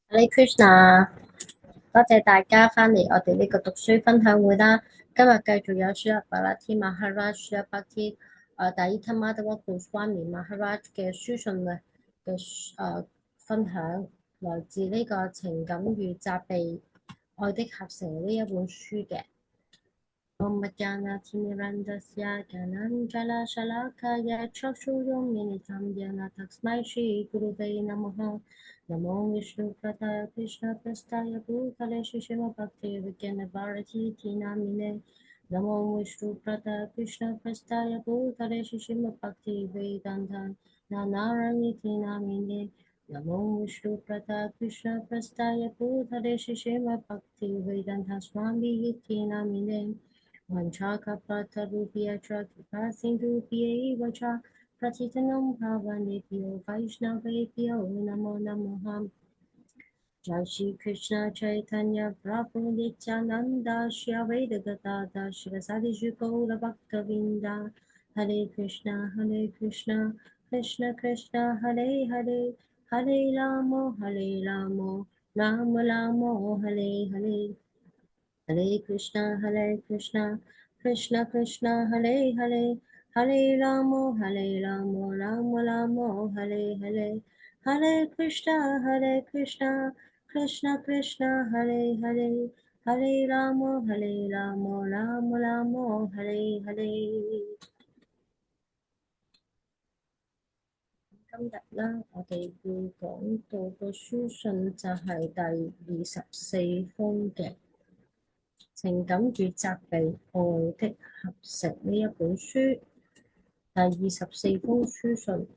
Hare Krishna，多謝大家返嚟我哋呢個讀書分享會啦。今日繼續有 Srila Bharati Maharaj Srila Bhakti Daita Madhava Goswami Maharaj 嘅書信嘅分享，來自呢個情感與責備愛的合成呢一本書嘅。Om Jnana Timirandasya Gyananjala-Shalakaya Chakshuyomilitam Yena Tasmai Shri Gurave Namaha Namo Vishnu-Padaya Krishna-Prastaya Bhutale Shri-Srimad-Bhakti Vigyana-Bharati Namine Namo Vishnu-Padaya Krishna-Prastaya Bhutale Shri-Srimad-Bhakti Vedanta Nanarangiti Namine Namo Vishnu-Padaya Krishna-Prastaya Bhutale Shri-Srimad-Bhakti Vedanta Swami-Yiti Namine Vanchakapatarupiya Kripa Sindhupiya Cha Pratitanam Bhavanebhyo Vaishnavebhyo Namo Namaha Jai Shri Krishna Chaitanya Prabhu Nityananda Shri Advaita Gadadhar Shivasadi Shri Gaura Bhaktavinda Hare Krishna Krishna Krishna Hare Hare Hare Ramo Rama Ramo Hare Hare Hare Krishna Krishna Krishna Hare Hare Hare Ramo Rama Ramo Hare Hare Hare Krishna Krishna Krishna Hare Hare Hare Ramo Rama Ramo Hare Hare。今日咧，我哋會講到個書信就係第24封嘅。情感與責備愛的合成呢一本書，第24封書信。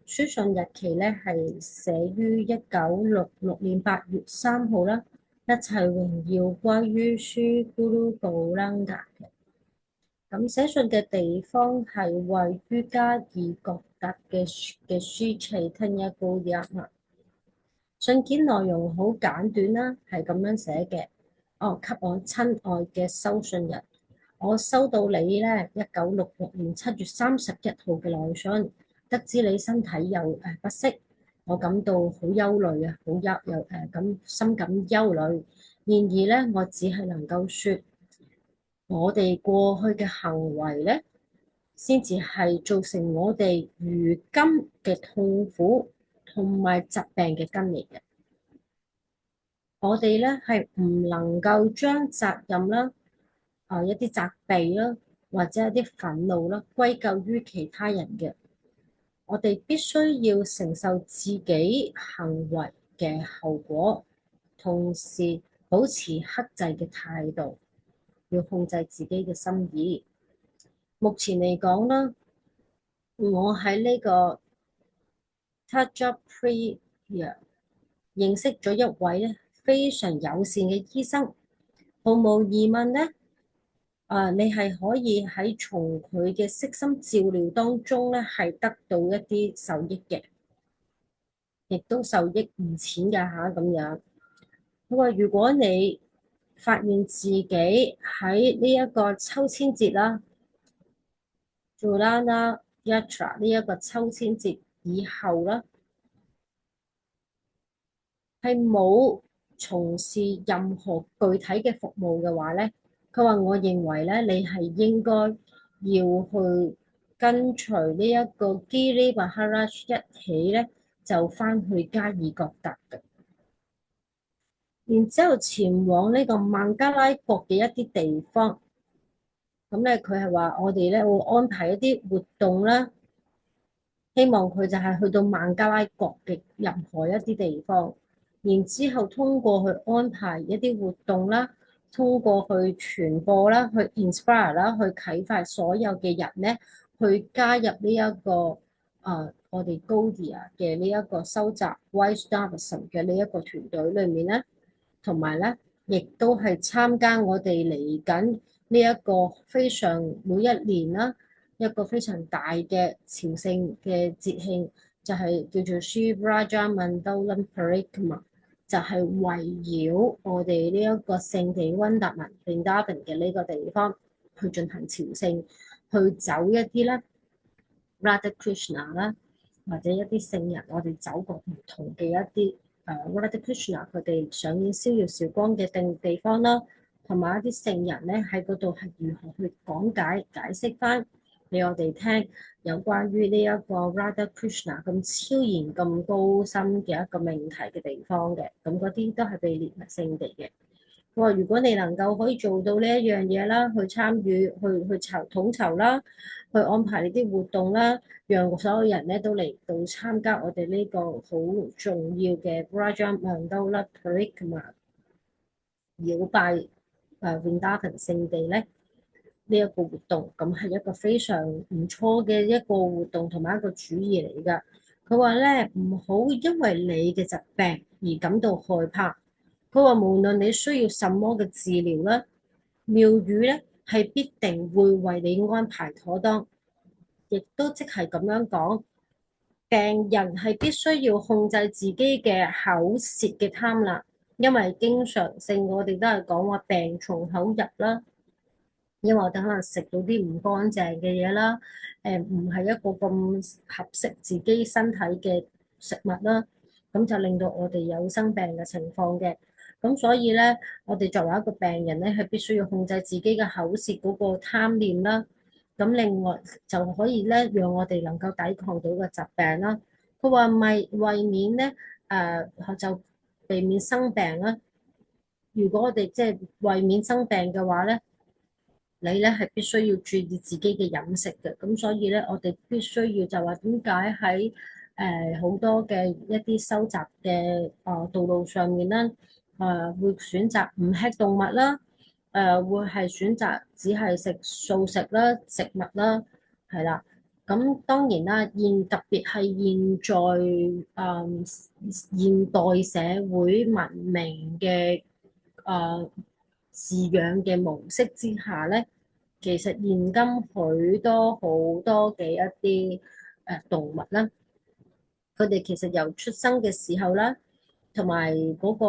書信日期咧係寫於1966年8月3號啦。一切榮耀歸於 Sri Guru Gauranga 嘅。咁寫信嘅地方係位於加爾各答嘅 Sri Chaitanya Gaudiya。信件內容好簡短啦，係咁樣寫嘅。給我親愛嘅收信人，我收到你呢1966年7月31號嘅來信，得知你身體有不適，我感到好憂慮啊，咁深感憂慮。然而呢，我只係能夠說，我哋過去嘅行為呢，先至係造成我哋如今嘅痛苦同埋疾病嘅根嚟嘅。我哋咧係唔能夠將責任啦、一啲責備啦，或者一啲憤怒啦，歸咎於其他人嘅。我哋必須要承受自己行為嘅後果，同時保持克制嘅態度，要控制自己嘅心意。目前嚟講啦，我喺呢個 Tajapriya 認識咗一位咧非常友善嘅醫生，毫無疑問呢，你係可以喺從佢嘅悉心照料當中咧係得到一啲受益嘅，亦都受益唔淺㗎嚇咁樣。佢話如果你發現自己喺呢一個秋千節啦 Julana Yatra 呢一個秋千節以後啦，係冇從事任何具體嘅服務嘅話咧，佢話我認為咧，你係應該要去跟隨呢一個 Giri Maharaj 一起咧，就翻去加爾各答嘅，然之後前往呢個孟加拉國嘅一啲地方。咁咧，佢係話我哋咧會安排一啲活動啦，希望佢就係去到孟加拉國嘅任何一啲地方。然之後通過去安排一啲活動啦，通過去傳播啦，去 inspire 啦，去啟發所有嘅人咧，去加入呢一個我哋 Gaudiya 嘅呢一個收集 Vaishnavism 嘅呢一個團隊裏面咧，同埋咧亦都係參加我哋嚟緊呢一個非常每一年啦一個非常大嘅朝聖嘅節慶，就係叫做 Sri Rajamandalam Parikrama。就係圍繞我哋呢一個聖地溫達文 Vrindavan 嘅呢個地方去進行朝聖，去走一啲咧 Radha Krishna 啦，或者一啲聖人，我哋走過唔同嘅一啲 Radha Krishna 佢哋上演逍遙韶光嘅地方啦，同埋一啲聖人咧喺嗰度係如何去講解釋翻俾我哋聽有關於呢一個 Radha Krishna 咁超然咁高深嘅一個命題嘅地方嘅，咁嗰啲都係被列為聖地嘅。佢話如果你能夠可以做到呢一樣嘢啦，去參與、統籌啦，去安排呢啲活動啦，讓所有人咧都嚟到參加我哋呢個好重要嘅 Raja Mandala Parikrama 繞拜Vrindavan 聖地咧呢一個活動，咁係一個非常唔錯嘅一個活動同埋一個主意嚟㗎。佢話咧唔好因為你嘅疾病而感到害怕。佢話無論你需要什麼嘅治療啦，廟宇咧係必定會為你安排妥當，亦都即係咁樣講，病人係必須要控制自己嘅口舌嘅貪婪，因為經常性我哋都係講話病從口入啦，因為我哋可能食到啲唔乾淨嘅嘢啦，唔係一個咁合適自己身體嘅食物啦，咁就令到我哋有生病嘅情況嘅。咁所以咧，我哋作為一個病人咧，係必須要控制自己嘅口舌嗰個貪念啦。咁另外就可以咧，讓我哋能夠抵抗到個疾病啦。佢話為免咧，就避免生病啦。如果我哋即係為免生病嘅話咧，你咧係必須要注意自己嘅飲食嘅。咁所以咧，我哋必須要就話點解喺好多嘅一啲收集嘅道路上面咧，會選擇唔吃動物啦，會係選擇只係食素食啦、植物啦，係啦。咁當然啦，特別係現代社會文明嘅飼養嘅模式之下咧，其實現今許多好多嘅一啲動物啦，佢哋其實由出生嘅時候啦，同埋嗰個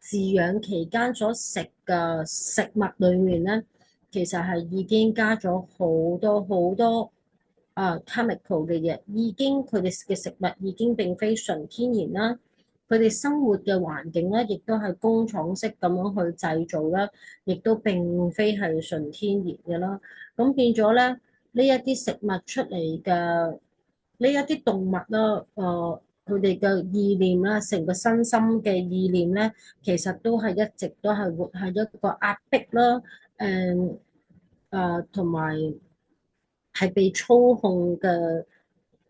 飼養期間所食嘅食物裏面咧，其實係已經加咗好多好多chemical 嘅嘢，已經佢哋嘅食物已經並非純天然啦，佢哋生活嘅環境咧，亦都係工廠式咁樣去製造啦，亦都並非係純天然嘅啦。咁變咗咧，呢一啲食物出嚟嘅呢一啲動物啦，佢哋嘅意念啦，成個身心嘅意念咧，其實都係一直都係活喺一個壓迫啦，同埋係被操控嘅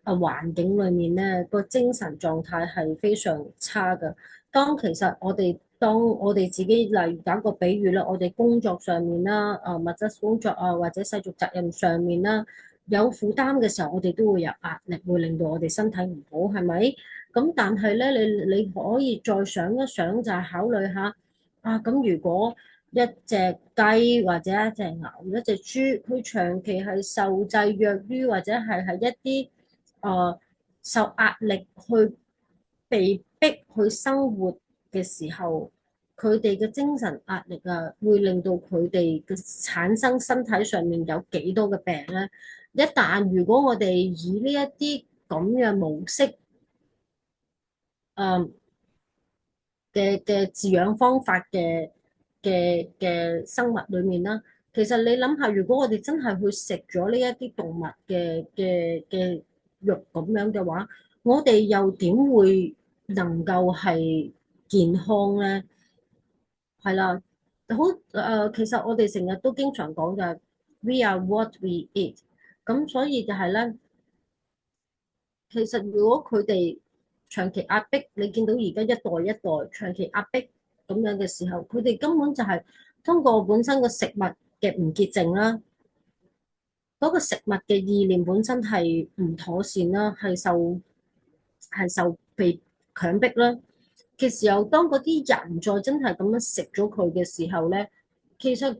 環境裏面咧，個精神狀態係非常差嘅。當我哋自己，例如打個比喻啦，我哋工作上面啦，物質工作啊，或者世俗責任上面啦，有負擔嘅時候，我哋都會有壓力，會令到我哋身體唔好，係咪？咁但係咧，你可以再想一想，就係考慮下咁如果一隻雞或者一隻牛、一隻豬，佢長期係受制約於或者係一啲受壓力去被逼去生活嘅時候，佢哋嘅精神壓力會令到佢哋嘅產生身體上面有幾多嘅病咧？一旦如果我哋以呢一啲咁嘅模式，嘅飼養方法嘅生物裏面啦，其實你諗下，如果我哋真係去食咗呢一啲動物嘅肉咁樣嘅話，我哋又點會能夠係健康咧？係啦，其實我哋成日都經常講就係 We are what we eat，咁所以就係咧。其實如果佢哋長期壓迫，你見到而家一代一代長期壓迫咁樣嘅時候，佢哋根本就係通過本身個食物嘅唔潔淨啦，嗰個食物嘅意念本身係唔妥善啦，係受被強迫啦嘅時候，當嗰啲人再真係咁樣食咗佢嘅時候咧，其實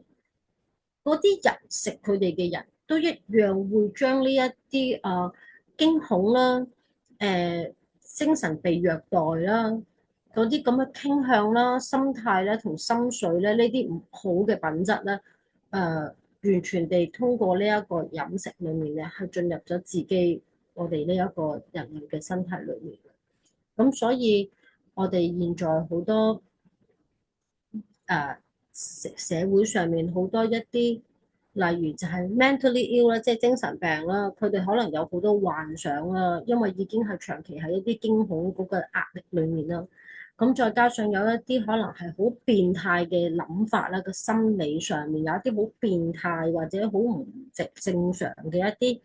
嗰啲人食佢哋嘅人都一樣會將呢一啲驚恐啦、精神被虐待啦、嗰啲咁嘅傾向啦、心態咧同心水咧呢啲唔好嘅品質咧，完全地通過呢一個飲食裡面咧，係進入咗自己我哋呢一個人類嘅身體裡面。咁所以我哋現在好多誒社會上面好多一啲，例如就係 mentally ill 啦，即係精神病啦，佢哋可能有好多幻想啦，因為已經係長期喺一啲驚恐嗰個壓力裡面啦。咁再加上有一啲可能係好變態嘅諗法啦，個心理上面有一啲好變態或者好唔正常嘅一啲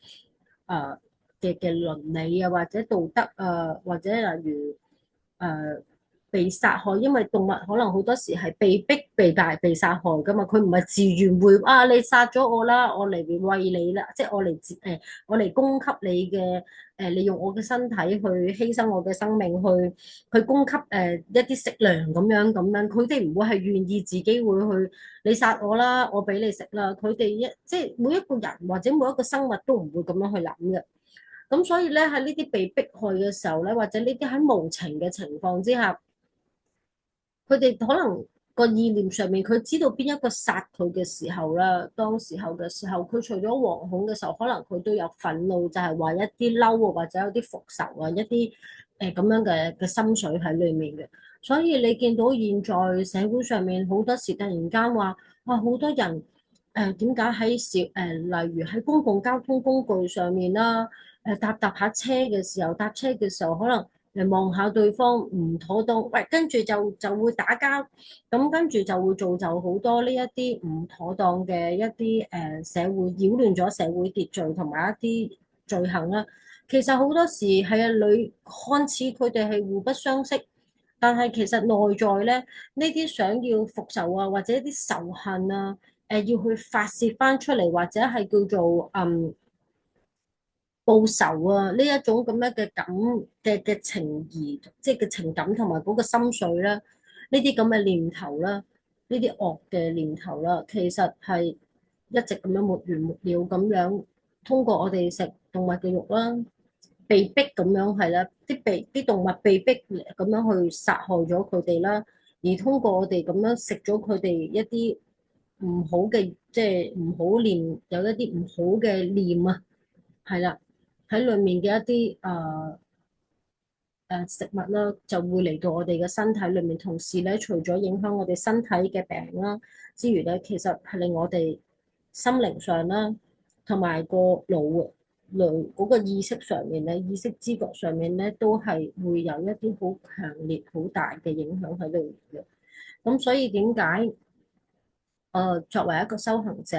誒嘅倫理啊，或者道德啊，或者例如被殺害，因為動物可能好多時係被逼被殺害噶嘛，佢唔係自願會你殺咗我啦，我嚟餵你啦，即係我嚟供給你嘅你用我嘅身體去犧牲我嘅生命去供給一啲食糧咁樣，佢哋唔會係願意自己會去你殺我啦，我俾你食啦，佢哋即係每一個人或者每一個生物都唔會咁樣去諗嘅。咁所以咧喺呢啲被迫害嘅時候咧，或者呢啲喺無情嘅情況之下，佢哋可能個意念上面，佢知道邊一個殺佢嘅時候啦，當時候嘅時候，佢除咗惶恐嘅時候，可能佢都有憤怒，就係話一啲嬲啊，或者有啲復仇啊，一啲咁樣嘅心水喺裏面嘅。所以你見到現在社會上面好多時突然間話，哇，好多人點解喺例如喺公共交通工具上面啦，搭下車嘅時候，搭車嘅時候可能，望下對方唔妥當，喂，跟住就會打交，咁跟住就會造就好多呢一啲唔妥當嘅一啲社會擾亂咗社會秩序同埋一啲罪行啦。其實好多時係啊，看似佢哋係互不相識，但係其實內在咧呢啲想要復仇啊，或者一啲仇恨啊，要去發泄翻出嚟，或者係叫做報仇啊！呢一種咁樣嘅嘅情義，即係嘅情感同埋嗰個心水啦，呢啲咁嘅念頭啦，呢啲惡嘅念頭啦，其實係一直咁樣沒完沒了咁樣，通過我哋食動物嘅肉啦，被逼咁樣係啦，啲動物被逼咁樣去殺害咗佢哋啦，而通過我哋咁樣食咗佢哋一啲唔好嘅，即係唔好念，有一啲唔好嘅念啊，係啦。喺裏面嘅一啲食物啦，就會嚟到我哋嘅身體裏面，同時咧，除咗影響我哋身體嘅病啦之餘咧，其實係令我哋心靈上啦，同埋個腦嗰個意識上面咧，意識知覺上面咧，都係會有一啲好強烈、好大嘅影響喺裏面嘅。咁所以點解作為一個修行者，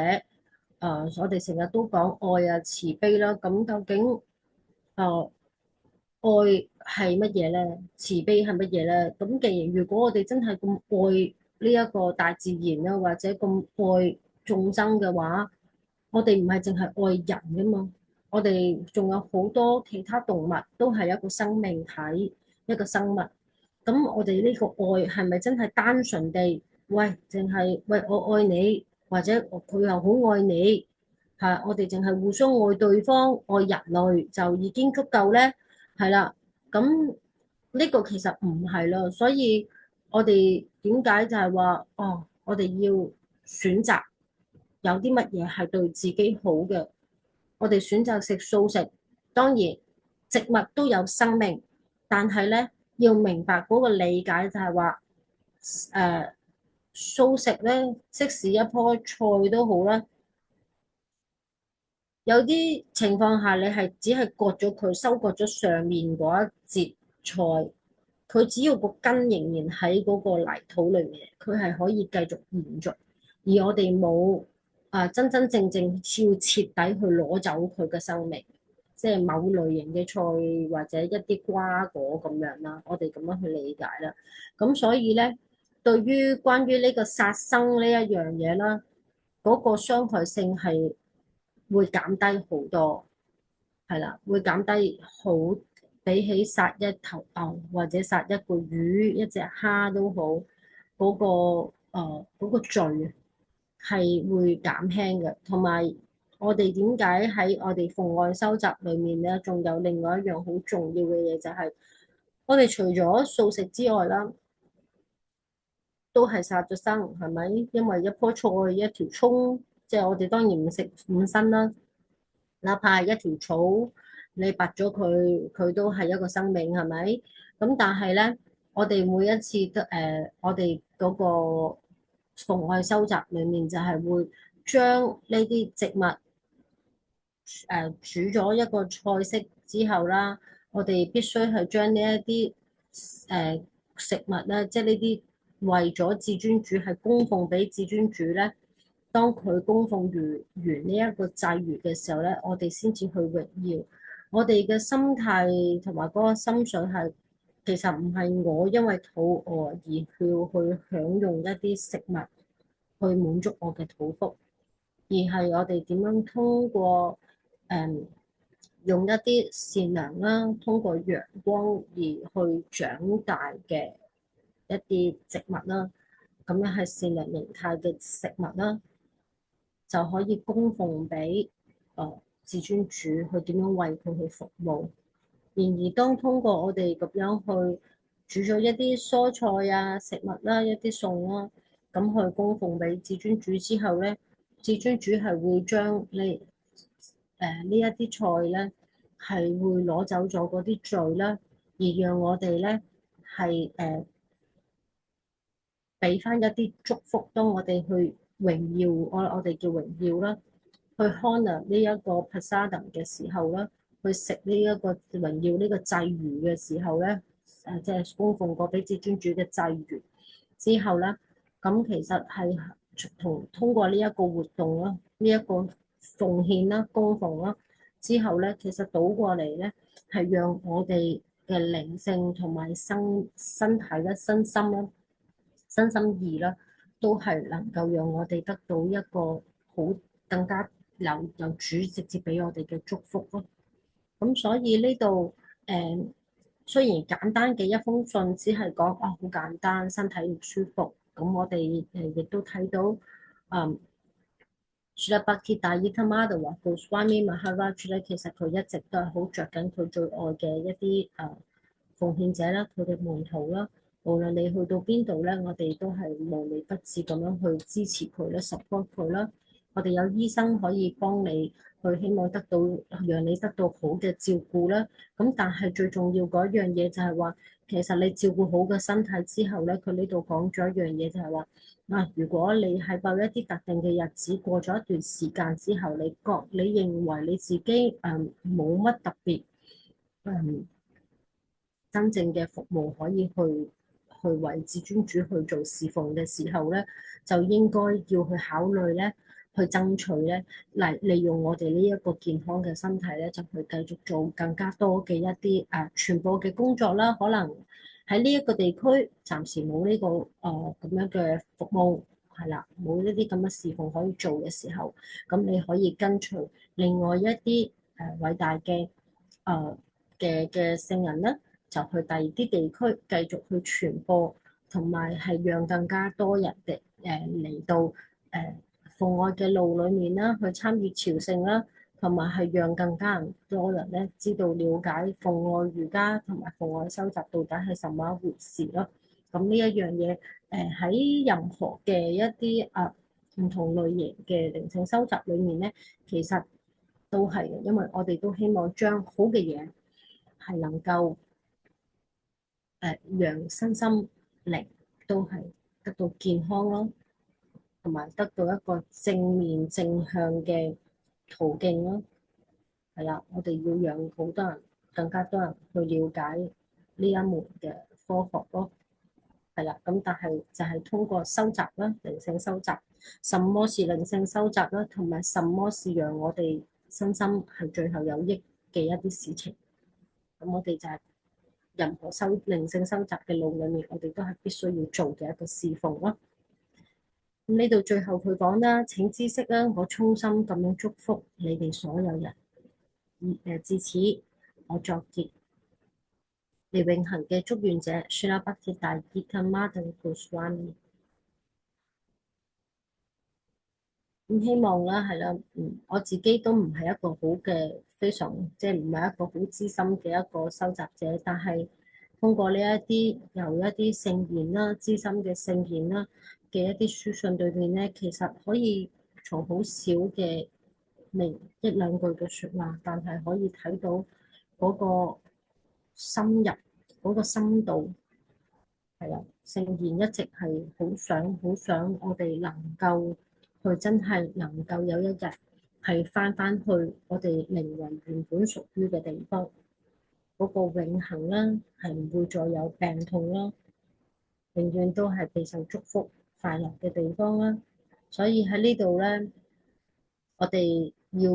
我哋成日都講愛啊、慈悲啦，咁究竟誒愛係乜嘢咧？慈悲係乜嘢咧？咁既然如果我哋真係咁愛呢一個大自然啦，或者咁愛眾生嘅話，我哋唔係淨係愛人噶嘛，我哋仲有好多其他動物都係一個生命體，一個生物。咁我哋呢個愛係咪真係單純地，喂，淨係喂我愛你，或者佢又好愛你，係我哋淨係互相愛對方、愛人類就已經足夠咧？係啦，咁呢個其實唔係咯，所以我哋點解就係話，我哋要選擇有啲乜嘢係對自己好嘅，我哋選擇食素食，當然植物都有生命，但係咧要明白嗰個理解就係話，素食咧，即使一棵菜都好啦。有啲情況下，你係只係割咗佢，收割咗上面嗰一節菜，佢只要個根仍然喺嗰個泥土裏面，佢係可以繼續延續。而我哋冇真真正正要徹底去攞走佢嘅生命，即係某類型嘅菜或者一啲瓜果咁樣啦，我哋咁樣去理解啦。咁所以咧，對於關於呢個殺生呢一樣嘢啦，嗰個傷害性係會減低好多，係啦，會減低好，比起殺一頭牛或者殺一個魚、一隻蝦都好，嗰個罪係會減輕嘅。同埋我哋點解喺我哋奉愛修習裏面咧，仲有另外一樣好重要嘅嘢，就係我哋除咗素食之外啦，都係殺咗生，係咪？因為一棵菜、一條葱，即係我哋當然唔食五辛啦。哪怕係一條草，你拔咗佢，佢都係一個生命，係咪？咁但係咧，我哋每一次都我哋嗰個奉愛收集裡面就係會將呢啲植物煮咗一個菜式之後啦，我哋必須係將呢一啲食物咧，即係呢啲為咗至尊主係供奉俾至尊主咧。當佢供奉完呢一個祭魚嘅時候咧，我哋先至去榮耀。我哋嘅心態同埋嗰個心水係，其實唔係我因為肚餓而去享用一啲食物去滿足我嘅肚腹，而係我哋點樣通過用一啲善良啦，通過陽光而去長大嘅一啲植物啦，咁樣係善良形態嘅食物啦，就可以供奉俾至尊主去點樣為佢去服務。然而，當通過我哋咁樣去煮咗一啲蔬菜啊、食物啦、一啲餸啦，咁去供奉俾至尊主之後咧，至尊主係會將呢一啲菜咧，係會攞走咗嗰啲罪啦，而讓我哋咧係俾翻一啲祝福。當我哋去榮耀我哋叫榮耀啦，去 honour 呢一個 prasadam 嘅時候啦，去食呢一個榮耀呢個祭魚嘅時候咧，即係供奉過俾至尊主嘅祭魚之後咧，咁其實係通過呢一個活動啦，呢一個奉獻啦、供奉啦之後咧，其實倒過嚟咧係讓我哋嘅靈性同埋身體咧、身心意啦，都係能夠讓我哋得到一個好更加由主直接俾我哋嘅祝福咯。咁所以呢度雖然簡單嘅一封信，只係講好簡單，身體唔舒服。咁我哋亦都睇到Srila Bhaktivedanta Madhava Goswami Maharaj 咧，其實佢一直都係好着緊佢最愛嘅一啲奉獻者啦，佢嘅門徒啦。無論你去到邊度咧，我哋都係無微不至咁樣去支持佢咧，support 佢啦。我哋有醫生可以幫你去，希望讓你得到好嘅照顧啦。咁但係最重要嗰一樣嘢就係話，其實你照顧好個身體之後咧，佢呢度講咗一樣嘢就係話。如果你喺某一啲特定嘅日子過咗一段時間之後，你認為你自己冇乜特別真正嘅服務可以去為至尊主去做侍奉嘅時候咧，就應該要去考慮咧，去爭取咧，利用我哋呢一個健康嘅身體咧，就去繼續做更加多嘅一啲傳播嘅工作啦。可能喺呢一個地區暫時冇呢個咁樣嘅服務，係啦，冇一啲咁嘅侍奉可以做嘅時候，咁你可以跟隨另外一啲偉大嘅嘅聖人啦。就去第二啲地區繼續去傳播，同埋係讓更加多人哋嚟到奉愛嘅路裡面啦，去參與朝聖啦，同埋係讓更加多人咧知道了解奉愛瑜伽同埋奉愛修習到底係什麼一回事咯。咁呢一樣嘢喺任何嘅一啲唔同類型嘅靈性修習裡面咧，其實都係嘅，因為我哋都希望將好嘅嘢係能夠讓身心靈都係得到健康咯，同埋得到一個正面正向嘅途徑咯。係啦，我哋要讓好多人，更加多人去了解呢一門嘅科學咯。係啦，咁但係就係通過收集啦，靈性收集，什麼是靈性收集啦，同埋什麼是讓我哋身心係最後有益嘅一啲事情。咁我哋就係任何靈性收集嘅路裏面，我哋都係必須要做嘅一個侍奉咯。咁呢度最後佢講啦，請知悉啦，我衷心咁樣祝福你哋所有人。至此，我作結。嚟永恆嘅祝願者，Srila Bhaktivedanta Madhava Goswami。咁希望啦，係啦，我自己都唔係一個好嘅，非常即係唔係一個好資深嘅一個收集者，但係通過呢一啲由一啲聖賢啦、資深嘅聖賢啦嘅一啲書信裏面咧，其實可以從好少嘅一兩句嘅説話，但係可以睇到嗰個深入、嗰個深度，係啦，聖賢一直係好想我哋能夠去真係能夠有一日係返去我哋靈魂原本屬於嘅地方，嗰個永恆啦，係唔會再有病痛啦，永遠都係備受祝福快樂嘅地方啦。所以喺呢度咧，我哋要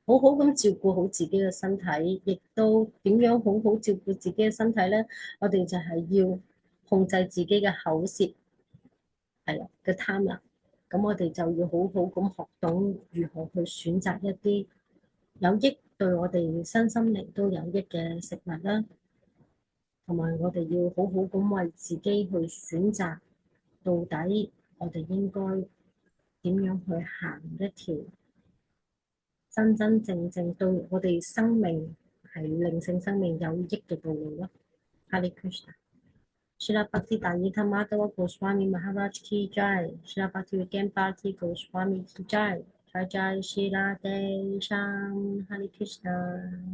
好好咁照顧好自己嘅身體，亦都點樣好好照顧自己嘅身體咧？我哋就係要控制自己嘅口舌，係啦嘅貪婪。咁我哋就要好好咁學懂如何去選擇一啲有益對我哋身心靈都有益嘅食物啦，同埋我哋要好好咁為自己去選擇，到底我哋應該點樣去行一條真真正正對我哋生命係靈性生命有益嘅道路咯。Hare Krishna。Srila Bhakti Dayita Madhava Goswami Maharaj Ki Jai, Srila Bhakti Vigyan Bharati Goswami Ki Jai, Jai Jai Srila Desam, Hare Krishna。